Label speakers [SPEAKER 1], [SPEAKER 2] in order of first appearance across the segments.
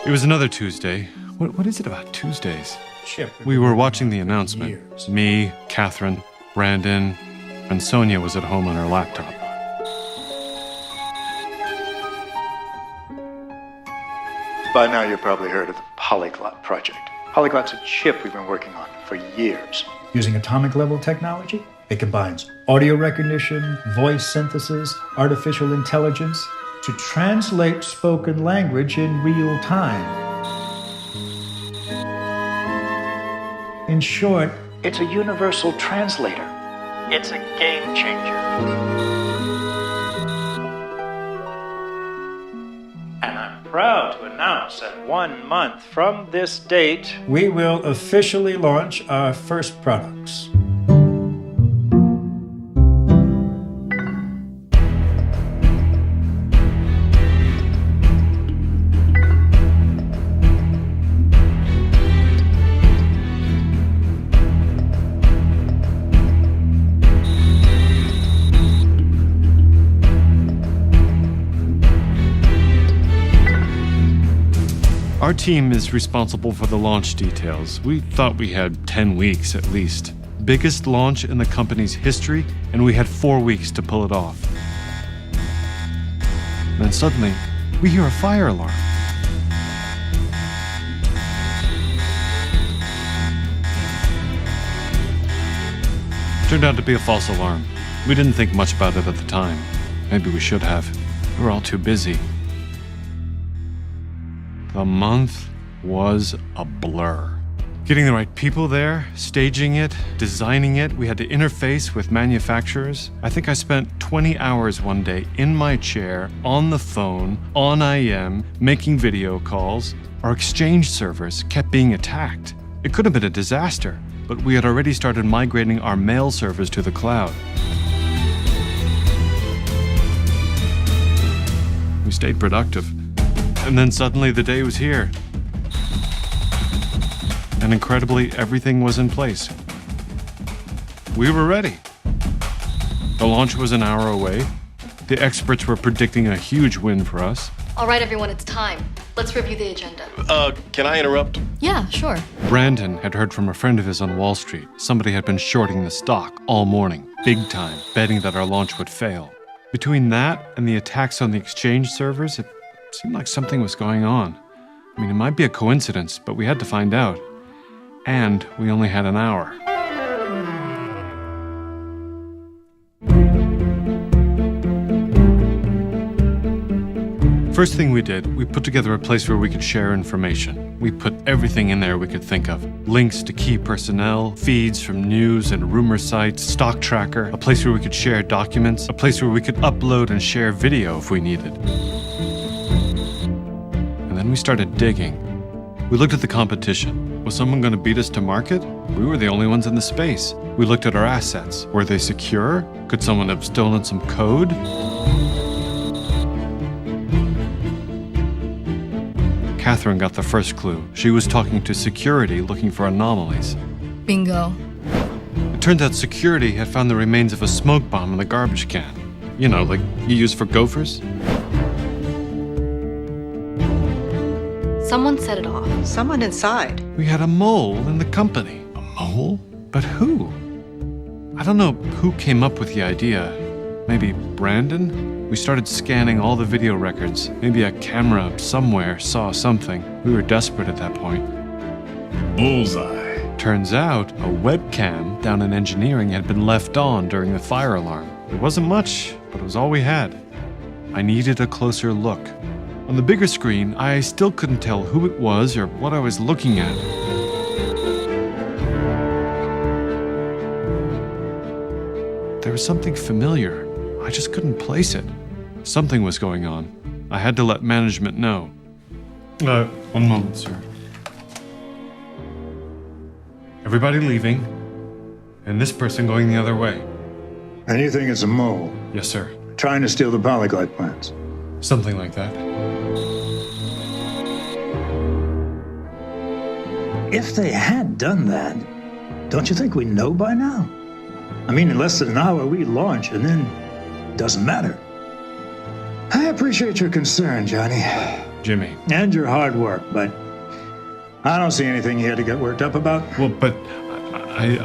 [SPEAKER 1] It was another Tuesday. What is it about Tuesdays?
[SPEAKER 2] Chip.
[SPEAKER 1] We were watching the announcement.
[SPEAKER 2] Years.
[SPEAKER 1] Me, Catherine, Brandon, and Sonia was at home on her laptop.
[SPEAKER 3] By now, you've probably heard of the Polyglot Project. Polyglot's a chip we've been working on for years.
[SPEAKER 2] Using atomic-level technology, it combines audio recognition, voice synthesis, artificial intelligence to translate spoken language in real time. In short, it's a universal translator. It's a game changer. And I'm proud to announce that 1 month from this date, we will officially launch our first products.
[SPEAKER 1] Our team is responsible for the launch details. We thought we had 10 weeks at least. Biggest launch in the company's history, and we had 4 weeks to pull it off. Then suddenly, we hear a fire alarm. Turned out to be a false alarm. We didn't think much about it at the time. Maybe we should have. We were all too busy. The month was a blur. Getting the right people there, staging it, designing it, we had to interface with manufacturers. I think I spent 20 hours one day in my chair, on the phone, on IM, making video calls. Our Exchange servers kept being attacked. It could have been a disaster, but we had already started migrating our mail servers to the cloud. We stayed productive. And then suddenly the day was here. And incredibly, everything was in place. We were ready. The launch was an hour away. The experts were predicting a huge win for us.
[SPEAKER 4] All right, everyone, it's time. Let's review the agenda.
[SPEAKER 5] Can I interrupt?
[SPEAKER 4] Yeah, sure.
[SPEAKER 1] Brandon had heard from a friend of his on Wall Street. Somebody had been shorting the stock all morning, big time, betting that our launch would fail. Between that and the attacks on the Exchange servers, it seemed like something was going on. I mean, it might be a coincidence, but we had to find out. And we only had an hour. First thing we did, we put together a place where we could share information. We put everything in there we could think of. Links to key personnel, feeds from news and rumor sites, stock tracker, a place where we could share documents, a place where we could upload and share video if we needed. And then we started digging. We looked at the competition. Was someone going to beat us to market? We were the only ones in the space. We looked at our assets. Were they secure? Could someone have stolen some code? Catherine got the first clue. She was talking to security looking for anomalies.
[SPEAKER 4] Bingo.
[SPEAKER 1] It turned out security had found the remains of a smoke bomb in the garbage can. You know, like you use for gophers?
[SPEAKER 4] Someone set it off.
[SPEAKER 6] Someone inside.
[SPEAKER 1] We had a mole in the company. A mole? But who? I don't know who came up with the idea. Maybe Brandon? We started scanning all the video records. Maybe a camera somewhere saw something. We were desperate at that point.
[SPEAKER 5] Bullseye.
[SPEAKER 1] Turns out a webcam down in engineering had been left on during the fire alarm. It wasn't much, but it was all we had. I needed a closer look. On the bigger screen, I still couldn't tell who it was or what I was looking at. There was something familiar. I just couldn't place it. Something was going on. I had to let management know. 1 moment, sir. Everybody leaving, and this person going the other way.
[SPEAKER 7] And you think it's a mole
[SPEAKER 1] Yes, sir.
[SPEAKER 7] trying to steal the polyglot plans?
[SPEAKER 1] Something like that.
[SPEAKER 2] If they had done that, don't you think we know by now? I mean, in less than an hour, we launch, and then it doesn't matter.
[SPEAKER 7] I appreciate your concern, Johnny.
[SPEAKER 1] Jimmy.
[SPEAKER 2] And your hard work, but I don't see anything here to get worked up about.
[SPEAKER 1] Well, but I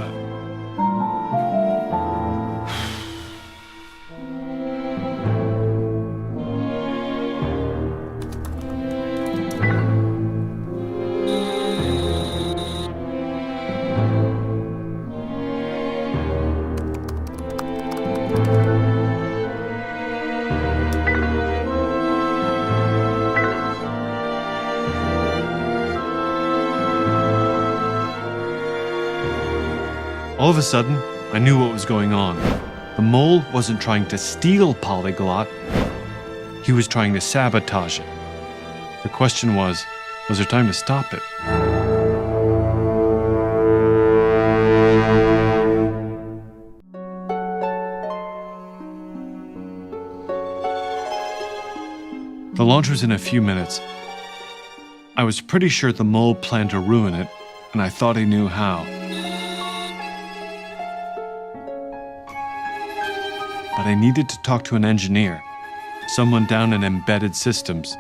[SPEAKER 1] all of a sudden, I knew what was going on. The mole wasn't trying to steal Polyglot. He was trying to sabotage it. The question was there time to stop it? The launch was in a few minutes. I was pretty sure the mole planned to ruin it, and I thought he knew how. But I needed to talk to an engineer, someone down in embedded systems.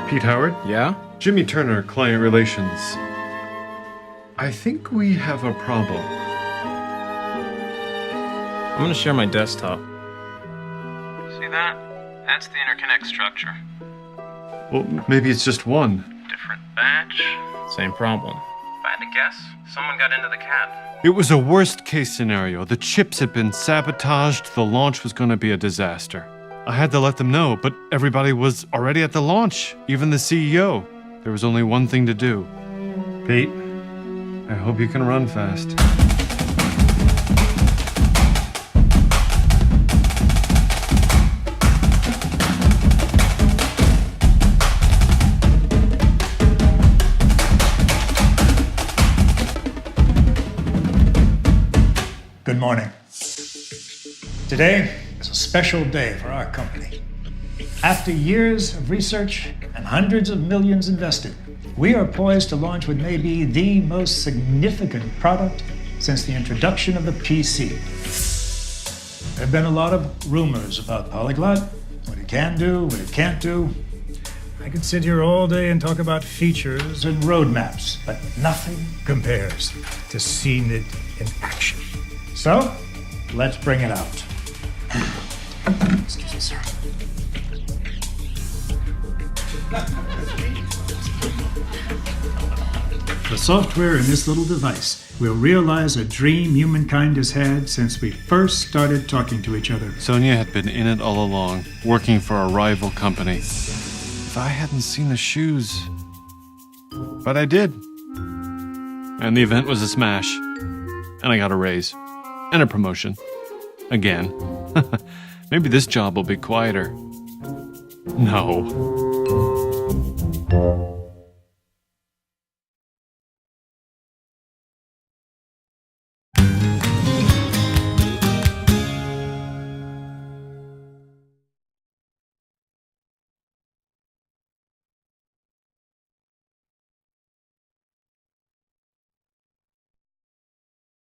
[SPEAKER 1] Pete Howard?
[SPEAKER 6] Yeah?
[SPEAKER 1] Jimmy Turner, Client Relations. I think we have a problem.
[SPEAKER 6] I'm gonna share my desktop.
[SPEAKER 8] See that? That's the interconnect structure.
[SPEAKER 1] Well, maybe it's just one.
[SPEAKER 8] Different batch.
[SPEAKER 6] Same problem.
[SPEAKER 8] If I had to guess, someone got into the cat.
[SPEAKER 1] It was a worst-case scenario. The chips had been sabotaged. The launch was going to be a disaster. I had to let them know, but everybody was already at the launch, even the CEO. There was only one thing to do. Pete, I hope you can run fast.
[SPEAKER 2] Good morning. Today is a special day for our company. After years of research and hundreds of millions invested, we are poised to launch what may be the most significant product since the introduction of the PC. There have been a lot of rumors about Polyglot, what it can do, what it can't do. I could sit here all day and talk about features and roadmaps, but nothing compares to seeing it in action. So, let's bring it out. Excuse me, sir. The software in this little device will realize a dream humankind has had since we first started talking to each other.
[SPEAKER 1] Sonia had been in it all along, working for a rival company. If I hadn't seen the shoes... But I did. And the event was a smash. And I got a raise. And a promotion. Again. Maybe this job will be quieter. No.